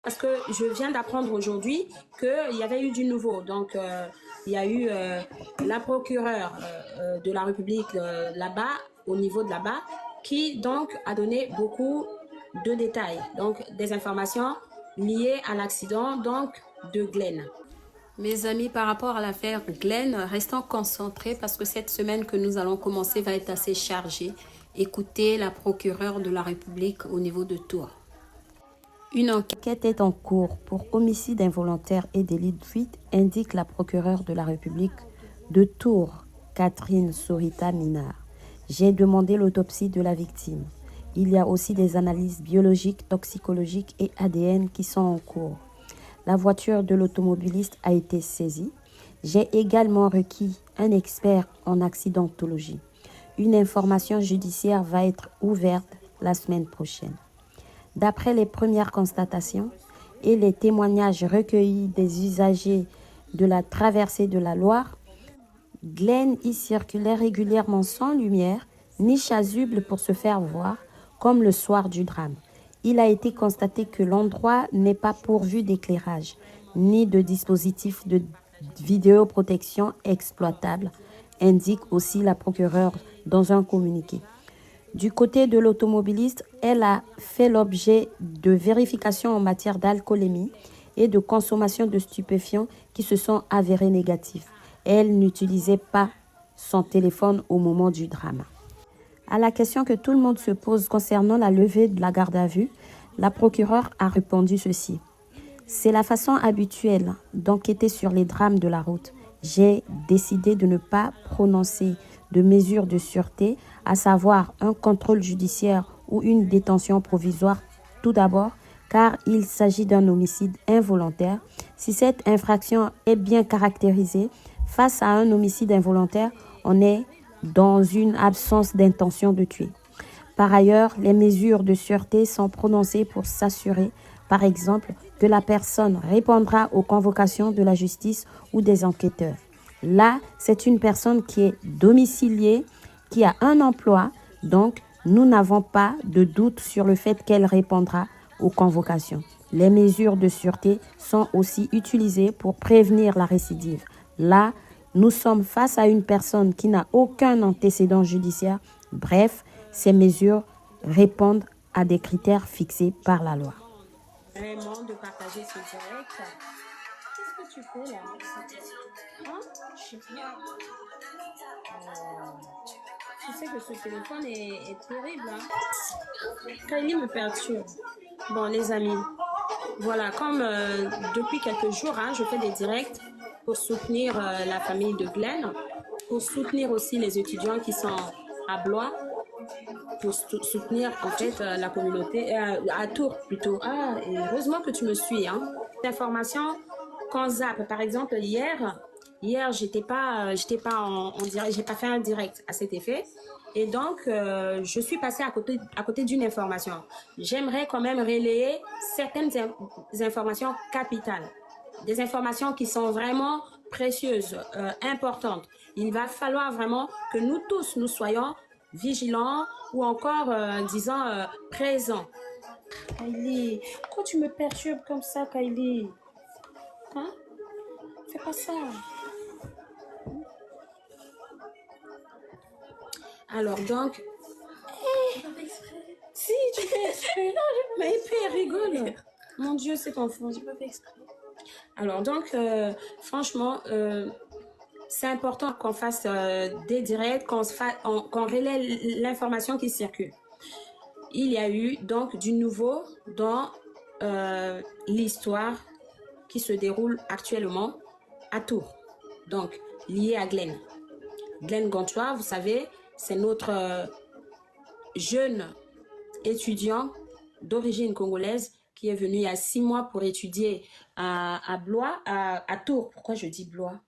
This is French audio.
Parce que je viens d'apprendre aujourd'hui qu'il y avait eu du nouveau. Donc, il y a eu la procureure de la République là-bas, au niveau de là-bas, qui donc a donné beaucoup de détails. Donc, des informations liées à l'accident donc de Glenn. Mes amis, par rapport à l'affaire Glenn, restons concentrés parce que cette semaine que nous allons commencer va être assez chargée. Écoutez la procureure de la République au niveau de Tours. Une enquête est en cours pour homicide involontaire et délit de fuite, indique la procureure de la République de Tours, Catherine Sorita Minard. J'ai demandé l'autopsie de la victime. Il y a aussi des analyses biologiques, toxicologiques et ADN qui sont en cours. La voiture de l'automobiliste a été saisie. J'ai également requis un expert en accidentologie. Une information judiciaire va être ouverte la semaine prochaine. D'après les premières constatations et les témoignages recueillis des usagers de la traversée de la Loire, Glenn y circulait régulièrement sans lumière ni chasuble pour se faire voir, comme le soir du drame. Il a été constaté que l'endroit n'est pas pourvu d'éclairage ni de dispositifs de vidéoprotection exploitables, indique aussi la procureure dans un communiqué. Du côté de l'automobiliste, elle a fait l'objet de vérifications en matière d'alcoolémie et de consommation de stupéfiants qui se sont avérés négatifs. Elle n'utilisait pas son téléphone au moment du drame. À la question que tout le monde se pose concernant la levée de la garde à vue, la procureure a répondu ceci. C'est la façon habituelle d'enquêter sur les drames de la route. J'ai décidé de ne pas prononcer de mesures de sûreté, à savoir un contrôle judiciaire ou une détention provisoire, tout d'abord, car il s'agit d'un homicide involontaire. Si cette infraction est bien caractérisée, face à un homicide involontaire, on est dans une absence d'intention de tuer. Par ailleurs, les mesures de sûreté sont prononcées pour s'assurer, par exemple, que la personne répondra aux convocations de la justice ou des enquêteurs. Là, c'est une personne qui est domiciliée, qui a un emploi, donc nous n'avons pas de doute sur le fait qu'elle répondra aux convocations. Les mesures de sûreté sont aussi utilisées pour prévenir la récidive. Là, nous sommes face à une personne qui n'a aucun antécédent judiciaire. Bref, ces mesures répondent à des critères fixés par la loi. Vraiment de partager ce direct. Qu'est-ce que tu fais là? Hein? Je sais pas. Tu sais que ce téléphone est terrible. Hein? Kylie me perturbe. Bon, les amis, voilà, comme depuis quelques jours, hein, je fais des directs pour soutenir la famille de Glenn, pour soutenir aussi les étudiants qui sont à Blois, pour soutenir en fait la communauté, à Tours plutôt. Ah, et heureusement que tu me suis. Hein. Information qu'on zappe. Par exemple, hier j'étais pas en direct, j'ai pas fait un direct à cet effet. Et donc, je suis passée à côté d'une information. J'aimerais quand même relayer certaines informations capitales. Des informations qui sont vraiment précieuses, importantes. Il va falloir vraiment que nous tous, nous soyons vigilants ou encore, disons, présents. Kylie, pourquoi tu me perturbes comme ça, Kylie? Hein? Fais pas ça. Alors donc, si tu fais exprès, mais puis elle rigole. Mon Dieu, c'est ton fond. J'ai pas fait exprès. Alors donc, franchement, c'est important qu'on fasse des directs, qu'on relaie l'information qui circule. Il y a eu donc du nouveau dans l'histoire qui se déroule actuellement à Tours, donc lié à Glenn. Glenn Gantois, vous savez, c'est notre jeune étudiant d'origine congolaise qui est venu il y a 6 mois pour étudier à Blois, à Tours. Pourquoi je dis Blois?